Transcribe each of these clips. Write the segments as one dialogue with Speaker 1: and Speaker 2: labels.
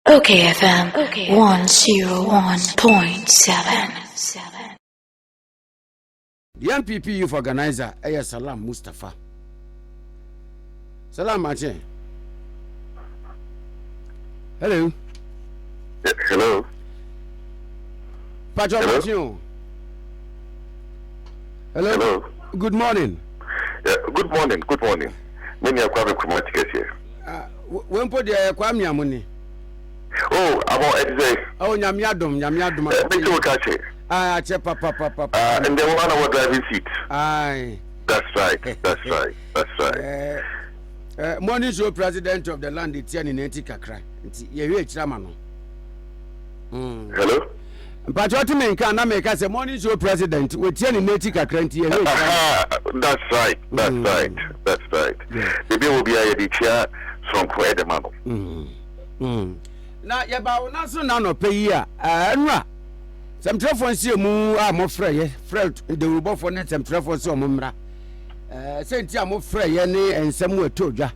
Speaker 1: OKFM 101.7.
Speaker 2: The MPP youth organizer is Salam Mustapha. Salam Mache. Hello.
Speaker 3: Hello.
Speaker 2: Pacho Mache. Hello. Good morning.
Speaker 3: Good morning. Good morning. Many are quite chromatic here.
Speaker 2: When put the Kwame Amuni.
Speaker 3: Oh, about Edsay.
Speaker 2: Oh, Yamiadum.
Speaker 3: Make you catch it.
Speaker 2: Papa.
Speaker 3: And then one our driving seat.
Speaker 2: Aye.
Speaker 3: That's right.
Speaker 2: Morning show president of the land, it's in Kakra. You're a chairman.
Speaker 3: Hello.
Speaker 2: But what you mean, can I make us a morning show president with Tiani Natica Cranty?
Speaker 3: That's right. Maybe we'll be a chair from Quedemano.
Speaker 2: Now, you're about none of pay year. Some telephone see mu are more free, Fred, the robot for net and telephone so mumra. Saint Yamo Frey and somewhere told ya.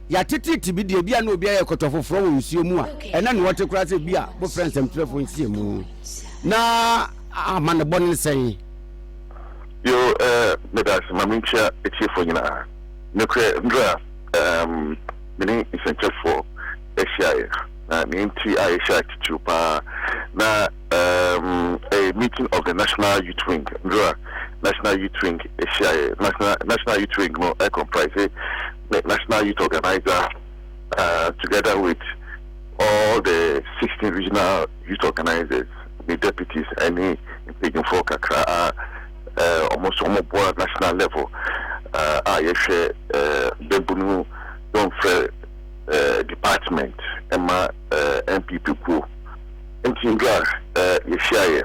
Speaker 2: Ya titi to be the Biano Bia Cotofo from Siumua, and then what to cross a beer, both friends and telephone see mu. Now, I'm on the bonnet saying,
Speaker 3: you, Medas Mamincha, a chief for you. Nuclear, meaning essential for Asia. Name Aisha Chupa na a meeting of the National Youth Wing. National Youth Wing Asia National Youth Wing no comprise National Youth Organizer together with all the 16 regional youth organizers, the deputies, any impeding for Kakra almost national level. I share Bebunu don't department Emma MPP ku Ntinga Yeshia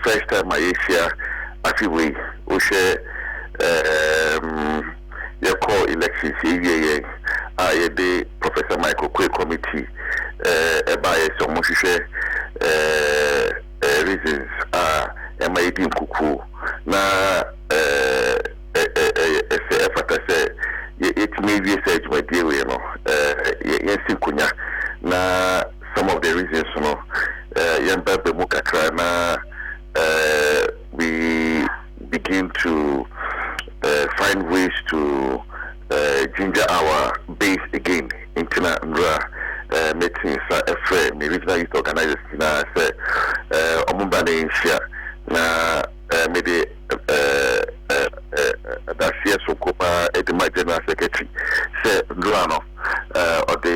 Speaker 3: first time I share actually we share your call elections here I the Professor Michael Kwe committee by some share reasons Emma Edim Kuku na it may be a sage my dear, you know, na some of the reasons, you know, Yamba Mukakra we begin to find ways to ginger our base again in Tina meetings, a friend, the regional youth organizers, say, Omumbane in Shia, na maybe that CS Okopa, my general secretary, say, Drano, or the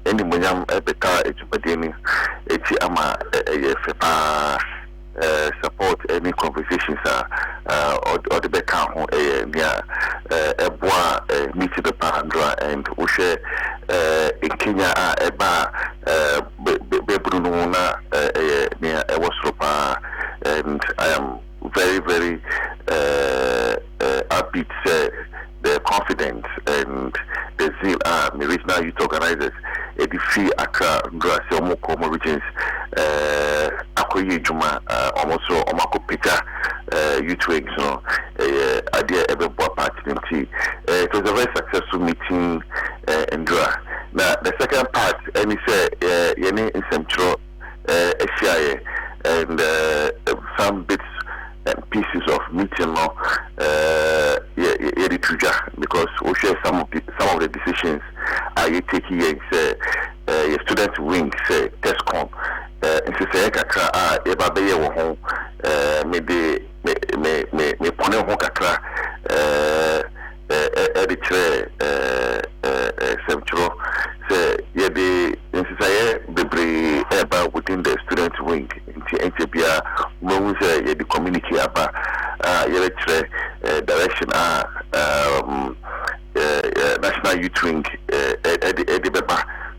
Speaker 3: any Munyam Ebeka, Ejumadini, Ama, support any conversations, or the Beka, near Eboa, meeting the Pahandra, and Ushe in Kenya, Eba, Bebrununa, near Ewasropa, and I am very upbeat, the confidence and the zeal the regional youth organizers the free Accra Grassi Omokomo regions Akoye Juma almost Omako Peter youth wings no idea ever party. It was a very successful meeting in Dra. Now the second part and he said Yeni in Central Asia and some bits and pieces of meeting law because we share some of the decisions you taking here your student wing say TESCOM and say kakra eba be wo ho maybe me pone ho kakra editre central say ye be insisay bebre eba within the student wing into bia we say ye the community aba ye direction National Youth Wing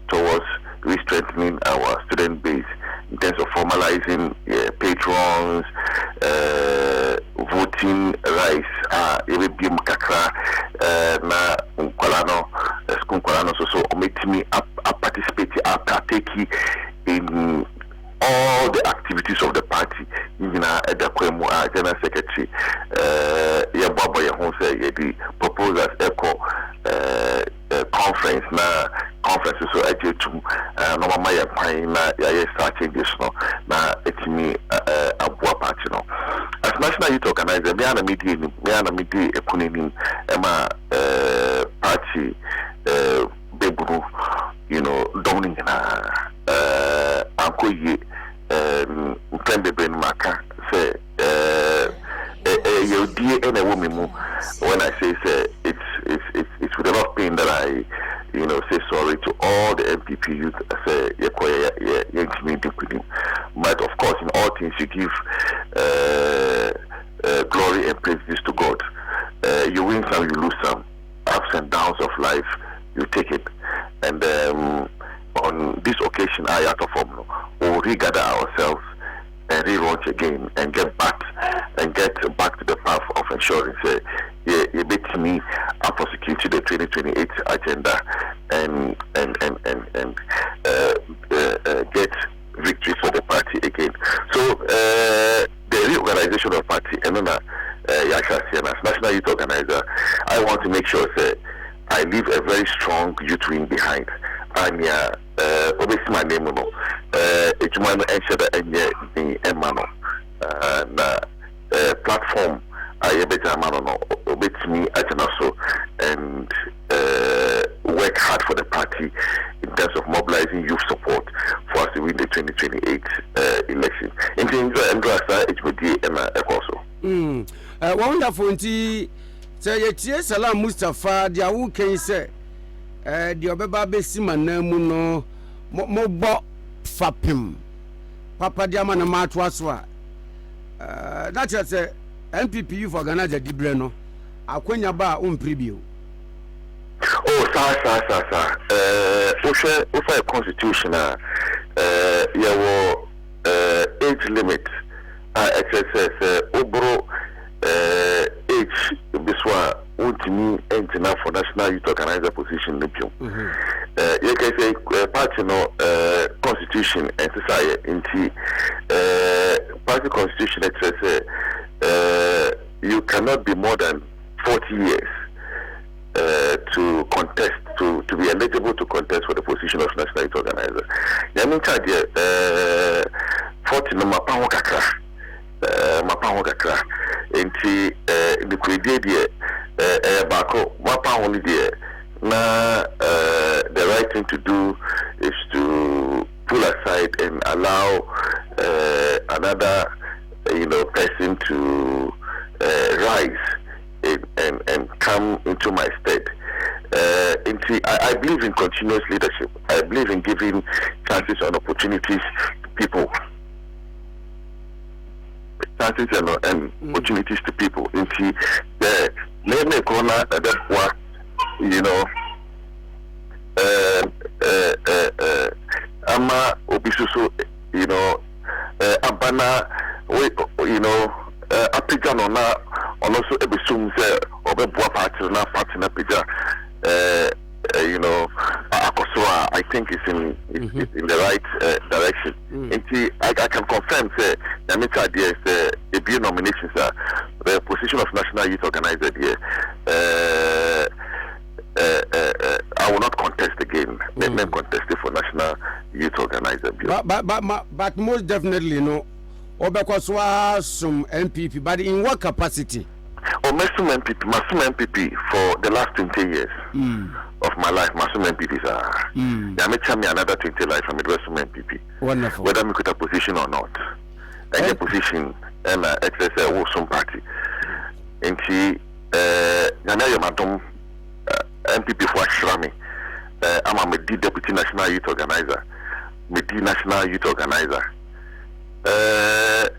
Speaker 3: towards re-strengthening our student base in terms of formalizing patrons, voting rights, EBM Kakra, na Nkwalano, School Nkwalano, so me participate, partake in all the activities of the party. General Secretary, the proposals echo conference so I did to no mama ya kwan na ya start changes no na etimi abua party no as national youth organizer me ana media ekuneni ema party beburu domining na ankoye mtembe ben maka say you die and a woman when I say it's with a lot of pain that I say sorry to all the MPP youth. I say but of course in all things you give glory and praises to God. You win some, you lose some. Ups and downs of life, you take it. And on this occasion, I out of form, we'll regather ourselves and relaunch again and get back to the path of ensuring you bet me I prosecute the 2028 agenda and get victory for the party again. So the reorganization of party and then as national youth organizer, I want to make sure that I leave a very strong youth wing behind. And obviously my name it's my and Emano platform I better man obey me also and work hard for the party in terms of mobilizing youth support for us to win the 2028 election. In terms of HBD and also.
Speaker 2: Wonderful. Say Salam Mustapha, the awu can say the obeba besima na mu no mo fapim papa diama na matwa so a that is say MPP youth organizer dibre no akwanya ba o mpribio.
Speaker 3: Oh sa a constitution yawo age limit XSS obro age biswa untimi entina for national youth organizer position nepio you can say party no constitution and society inti party constitution it says you cannot be more than 40 years to contest to be eligible to contest for the position of national youth organizer. Yamin charge 40 no mapango kakra enti the credit bako mapango ni die na the right thing to do is to pull aside and allow another person to rise and come into my stead. I believe in continuous leadership. I believe in giving chances and opportunities to people. Chances and opportunities to people. Into the name corner that was, ama obisuso, abana, apija no na also ebisum say obebua party na pija akoswa I think it's in the right direction. And I can confirm say the idea is a be nominations the position of national youth organizer here I will not contest again. Let them contest it for national youth organizer.
Speaker 2: But most definitely Obekoswa some MPP, but in what capacity?
Speaker 3: Masum MPP for the last 20 years of my life. Masum MPP are. They may tell me another 20 life from Masum MPP.
Speaker 2: Wonderful.
Speaker 3: Whether we could a position or not, any position and exercise some party. And she, Nana Madam MPP for Shrami. I'm a deputy national youth organizer. National youth organizer. There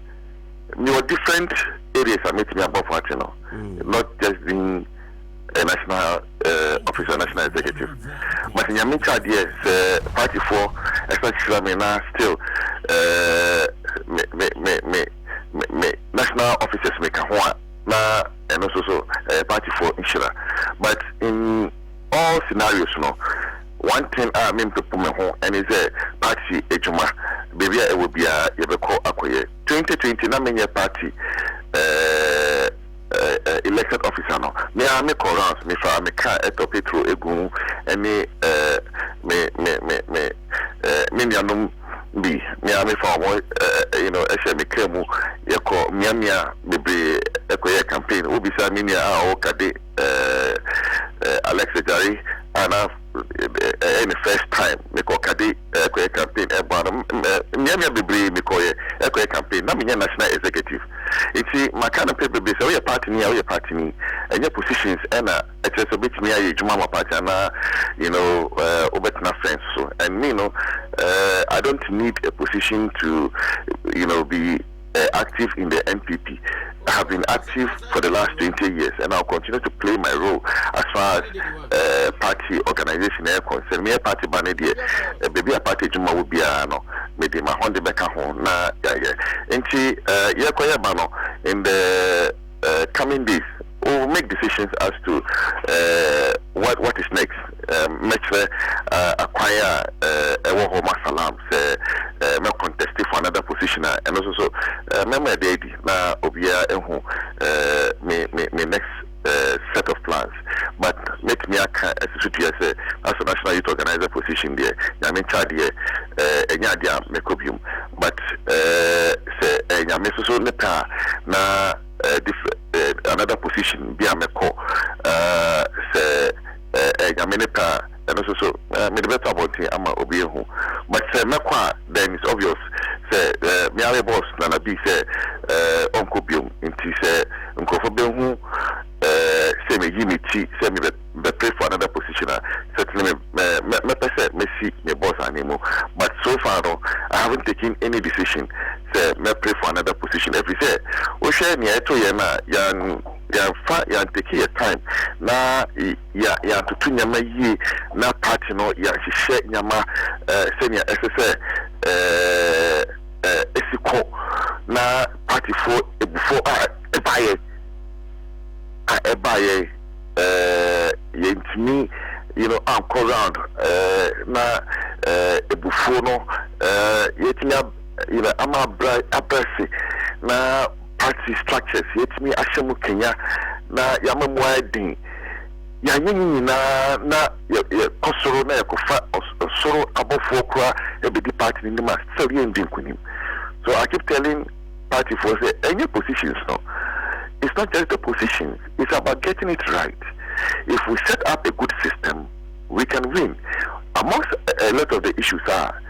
Speaker 3: were different areas I met me above what not just being a national officer, national executive. But in Yaminka ideas, party for especially still national officers make a one na and also party for Inshira. But in all scenarios, one thing I mean to put my home and is a party ejuma baby it will be a yebeko akoye 2020 na menya party elected officer no me a me correct me fa me ka eto petro egu any me minianum bi me ame fa mo ehye me kremu yeko miamia bebre ekoye campaign obi sa minia a o kade Alex Jari ana the first time me ko kade ekoye campaign miamia bebre me koye ekoye campaign na menya national executive iti makana pe bebre say we party ni any positions na so bit me aye juma ma party na obetna friends so and me I don't need a position to be active in the NPP. I have been active for the last 20 years and I'll continue to play my role as far as party organization is concerned. Me a party banedia, baby a party juma will be maybe my Honda Becca home na enti bano in the coming days. We'll make decisions as to what is next. Make acquire Salam me contest for another position and also remember daddy na obia me next set of plans, but make me as a national youth organizer position there. I mean charge there me copium, but say me so neta na another position be a meko say Yameneka and also me the better about it ama obi hu but say mekwa then it's obvious say me are boss na be say onko biom inti say onko fo be hu say me yimiti say me be pray for another position certainly me person me see me boss animo but so far no, I haven't taken any decision say me pray for another position every say o share me eto ye na ya take your time na ya tutu nyama yi na party no ya hihye nyama senior SSA esiko na party for before ebaye yentimi anko round na ebufo no yetinya ama abrasi na party structures yetimi ashemu Kenya na yamamu adin ya nyenyi na kosoro na yakofa soro abofo kwa ebedi party ni ma still yendin kunim. So I keep telling party for say any positions no, it's not just the positions, it's about getting it right. If we set up a good system, we can win. Amongst a lot of the issues are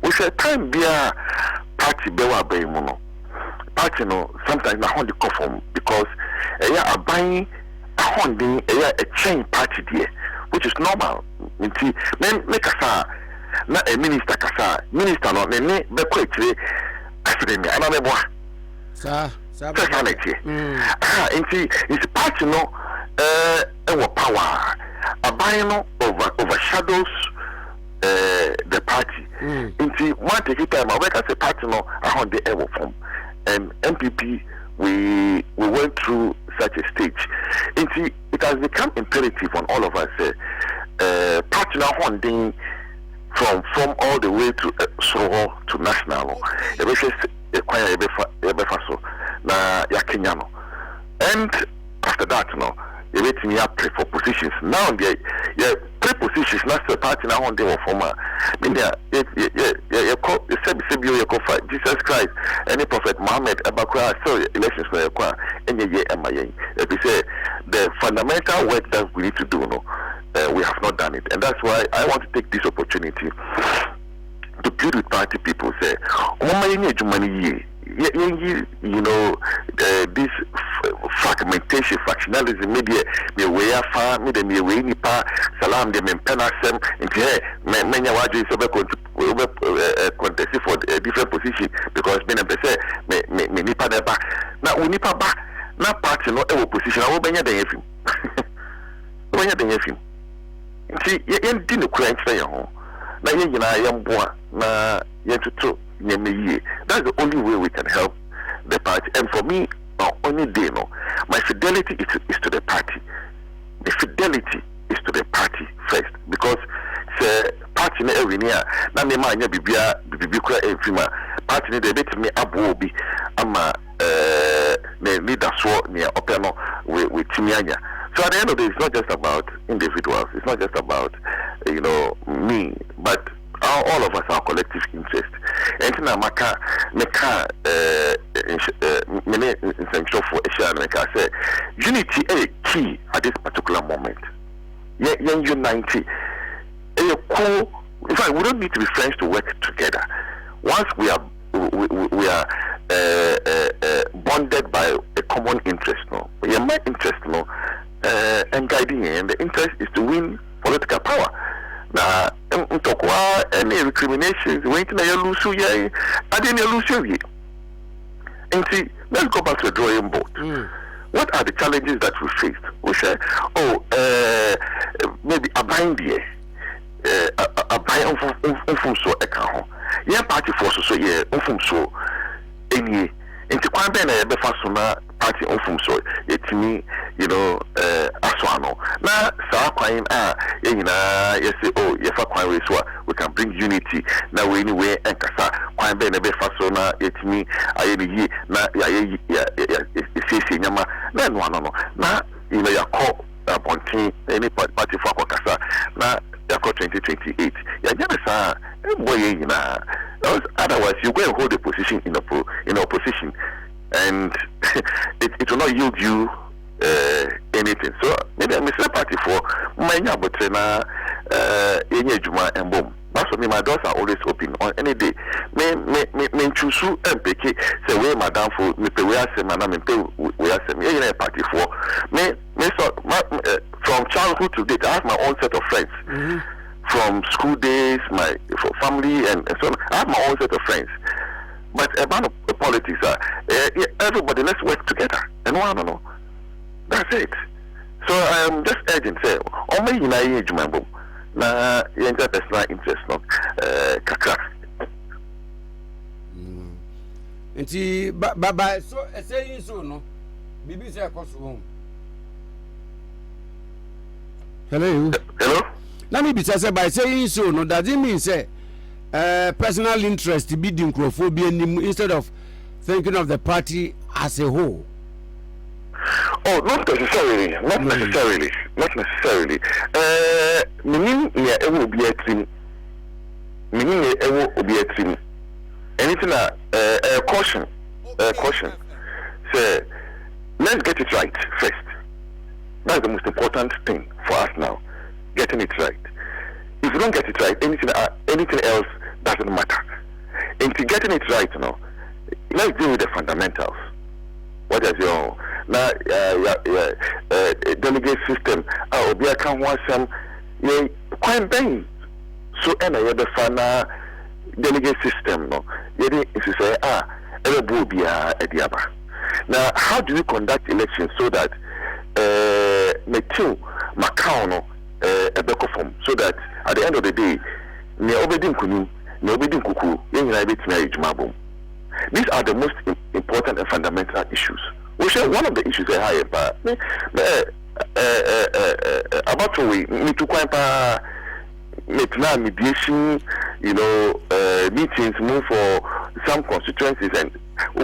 Speaker 3: we say time be a party bewa bemuno party no sometimes na hold the conform because a buying a holding a chain party there, which is normal. Make a na a minister kasa minister no ne be kwetire academy anamebo
Speaker 2: sa
Speaker 3: sanity it's party no power a buying no overshadows the party. Inti one take time I work as a party no on the ever form and MPP we went through such a stage. Inti it has become imperative on all of us party now holding from all the way to to national. Na ya Kenya no. And after that no you wait me up for positions. Now they positions not the party now on the former. Mean you call Jesus Christ, any prophet Muhammad Abakwa so elections no yakwa any year MIA. If we say the fundamental work that we need to do no, we have not done it. And that's why I want to take this opportunity to build with party people say this fragmentation, fractionalism, media, me way far, me the me way nipa, salam de men penasem, into here, many wages contest for a different position because men say me nipa neba. Now we nipa ba, na party no ever position. I will be the FM. When you're the FM, see, you didn't crunch there. Now you are na yentutu. That's the only way we can help the party. And for me, only day no, my fidelity is to the party. The fidelity is to the party first because the party na every year. Na me ma nya bibia kura enfima party na dey bet me abobi ama ne leader so near openo with timianya. So at the end of the day, it's not just about individuals. It's not just about me, but all collective interest. And now maka many essential for Asia say unity is key at this particular moment. Yeah, unity. In fact, we don't need to be friends to work together. Once we are bonded by a common interest, no, we are my interest, no, and guiding, and the interest is to win political power. Now, any recriminations, waiting to lose you, I didn't lose you. And see, let's go back to the drawing board. What are the challenges that we faced? We say, maybe a bind here. A buy on so account. Yeah, party force so yeah, on so any into quite been a befasuna party on so it's me, aswano. Now, Saquine yes, oh, yes, we can bring unity. Now, anyway, and Cassa, quite been a befasuna, it's me, I yama, then one no. Now, you call upon any party for Cassa. Now, 2028. Otherwise, you go and hold a position in opposition, and it will not yield you anything. So maybe I'm a party for my neighbor, and boom. That's what my doors are always open on any day. Me choose and pick say we madam for me pay we are some and me pay we are some. Party for me from childhood to date. I have my own set of friends. From school days, my family and so on. I have my own set of friends. But about politics, everybody let's work together. And one no, that's it. So I am just urging say, only in a age member. Na yenza personal interest no kakra
Speaker 2: nti baba so saying so no bibi say akoso home. Hello na me be say by saying so no does it mean say personal interest be the microphobia instead of thinking of the party as a whole?
Speaker 3: Oh, not necessarily. Meaning, it will be a team. Anything, caution. So, let's get it right first. That's the most important thing for us now. Getting it right. If you don't get it right, anything else doesn't matter. And to getting it right, let's deal with the fundamentals. What is your now delegate system? Obi can want some quite bang. So and I the fana delegate system no. Yet if you say every be a diaba. Now how do you conduct elections so that Matthew Macau a beco form so that at the end of the day ne obedin kunu ne obedin kuku yen na bit na ejumabom. These are the most important and fundamental issues. Which are one of the issues I have, but about we need to quite mediation, meetings move for some constituencies and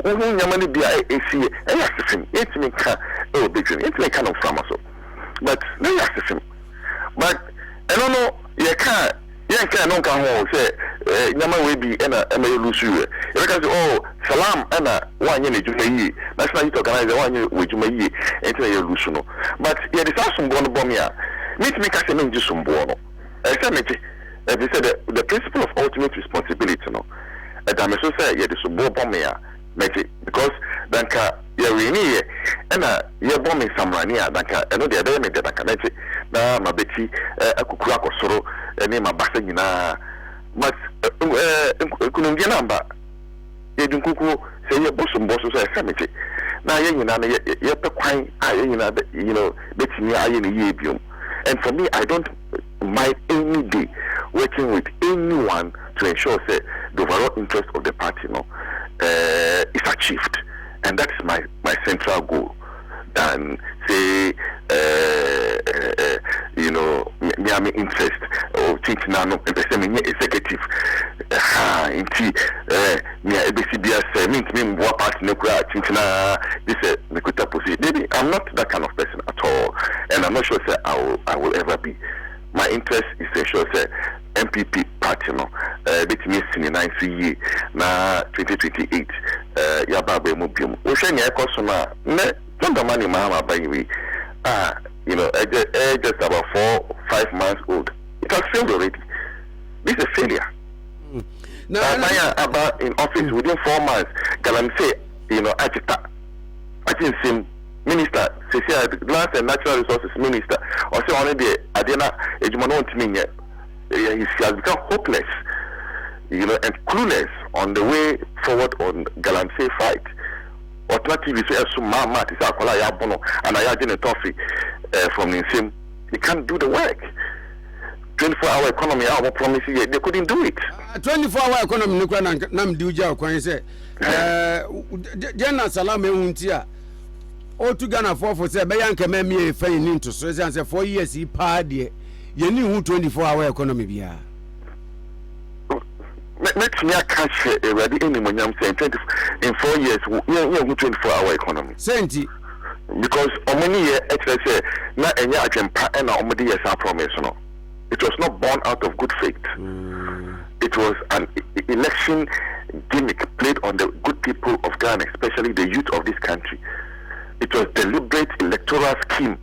Speaker 3: normally be AC and assessing it may kind of farmer so. But they assessing. But I don't know, you can't. Yeah, no can hold say Nama will be and a Lusu. Because Salam and one year Jumayi. That's not to organize 1 year with Jumayi into a Lusuno. But yet it's also born Bomia. Meet me Casamin Jusumbono. I said the principle of ultimate responsibility. No, and I'm so say yet it's Bomia. Because Danka Yarini and you're bombing Samrania, Danka, and the other made that I can make na Mabeti, a Kukurako Soro, and name a Bassina. But Kunungianamba, Yedunkuku, say your bosom bosses are cemetery. Now, you're quite, Betty, I in a yebium. And for me, I don't mind any day working with anyone to ensure say the overall interest of the party is achieved, and that's my central goal. Than say me interest or think now no executive me ABCBS me what party no think na this maybe I'm not that kind of person at all, and I'm not sure say I will ever be. My interest is to ensure say MPP party bit missing in 9 na 2028 yaba ba mu biom wo hwe nya ekosona ne don't the money mama by we just about 4-5 months old. It has failed already. This is a failure. About in office within 4 months galam say I didn't see minister say land and natural resources minister or say only the adena ejumano ntimi he has become hopeless and clueless on the way forward on galamsey fight. Alternative is so mama is akola ya bono and I had a toffee from him. He can't do the work. 24-hour economy our promise they couldn't do it.
Speaker 2: 24-hour economy nukwa nam diuja kwan say General Salam ehuntia o to Ghana for say be yanka meme e fayin into so say 4 years he pa de ye ni hu 24-hour economy bia.
Speaker 3: Let me catch already in in 4 years we 24-hour economy.
Speaker 2: Senti
Speaker 3: because omani year say na enya adwempa na omadi years our promise no. It was not born out of good faith. It was an election gimmick played on the good people of Ghana, especially the youth of this country. It was deliberate electoral scheme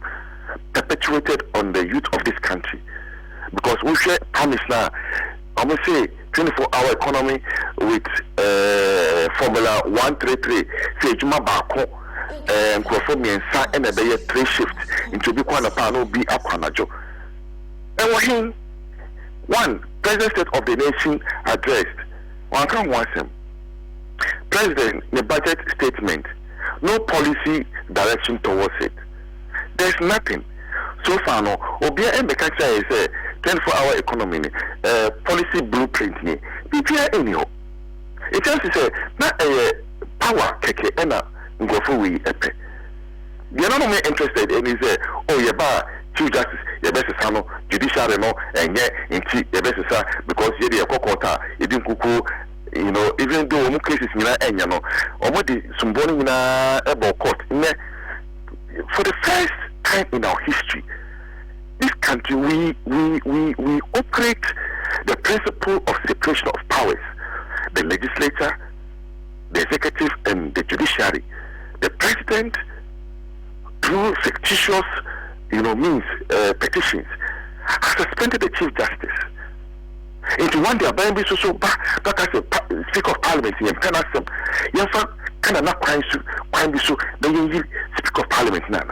Speaker 3: perpetuated on the youth of this country. Because we share promise now, I'm going to say 24-hour economy with Formula 133, say Juma Bako, and Kwafo and a 3 shifts into Bikwana Pano be Akwanajo. And one, President State of the Nation addressed. One can want him. President, the budget statement, no policy direction towards it. There's nothing. So far, no. Obia Mbekacha is a 24-hour economy, policy blueprint. PPI anyhow. It just is not a power keke ena ngofo we epe. They're not only interested in is Chief Justice, your best is judiciary no, and yet in your best is because you're the Kokota, you didn't cuckoo, even though no cases in the already Sumboni in a court. For the first time in our history, this country we operate the principle of separation of powers. The legislature, the executive, and the judiciary. The president, through fictitious means petitions, has suspended the Chief Justice. Into one day, I'm so back as a Speaker of Parliament in Penasem. Yafa kind of not crime so then you Speaker of Parliament now.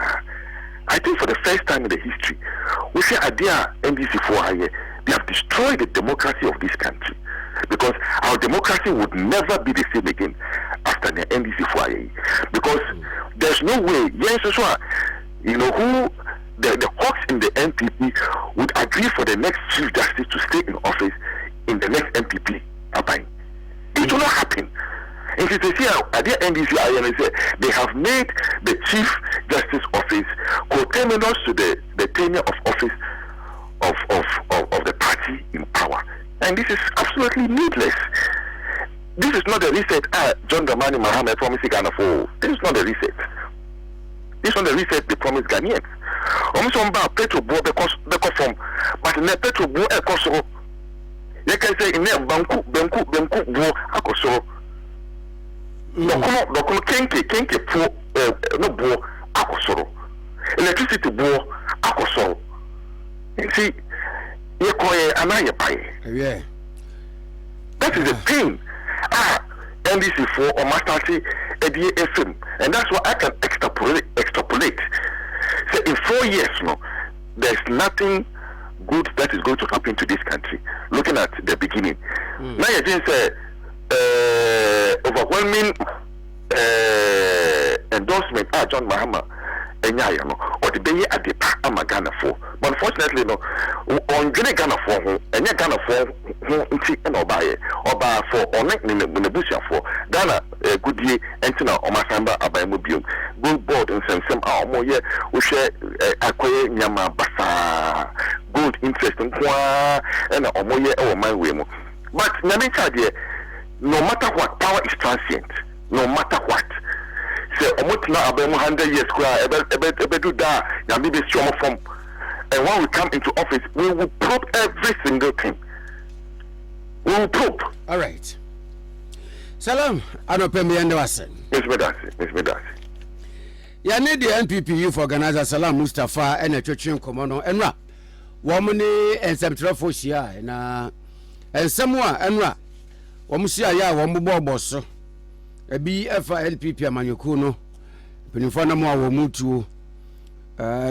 Speaker 3: I think for the first time in the history, we say idea NDC for a year, they have destroyed the democracy of this country. Because our democracy would never be the same again after the NDC for a year. Because there's no way, who the hawks in the NPP would agree for the next Chief Justice to stay in office in the next NPP campaign. It will not happen. If you see at the NDC, they have made the Chief Justice office coterminous to the tenure of office of the party in power. And this is absolutely needless. This is not the reset John Dramani Mahama promised Ghana for. This is not the reset. This is not the reset they promised Ghanaians. Almost on bar petrol board because from but in the petrol board Kosovo. You can say in there Banku bo Akoso. Dokono kenke po no bo Akoso. Electricity bo Akoso. You see, you koye anaye paye.
Speaker 2: Yeah.
Speaker 3: That is the pain. NDC for or Master FM, and that's what I can extrapolate. So in 4 years, there's nothing good that is going to happen to this country. Looking at the beginning, now you just say overwhelming endorsement. John Mahama, or the day at the Ghana for. But unfortunately, on Ghana for and Ghana for and buy for or the bush for Ghana good year and now Omasamba Abamubium. Gold board and some more year we share acquire Yama Basa good interest in Kwa and Omoye or my way. But Namika, no matter what, power is transient. No matter what. Say, almost now about 100 years, do that, maybe strong from. And when we come into office, we will probe every single thing. Pope.
Speaker 2: All right. Salam, anopemi ende wase.
Speaker 3: Miss Medasi.
Speaker 2: Ya ne the NPP youth organizer Salam Mustapha ene twetwe nkomo no enra. Wo mo ne ensemtrefo hia na ensemu a enra. Wo mo hia ya wo mo bobbo so. Ebi efa NPP amanyoku no. Penifo na mo a wo mutuo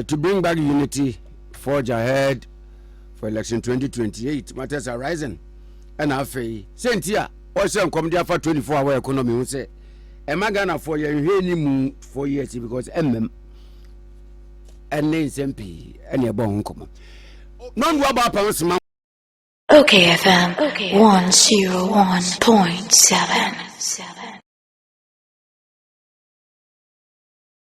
Speaker 2: to bring back unity, forge ahead for election 2028 matters are rising. And afei sentia o se nkom dia fa 24-hour economy hu se e magana for ye hwe ni mu 4 years because enne nsempi ene bon nkom non wo ba pa nsema
Speaker 1: okayfm 101.7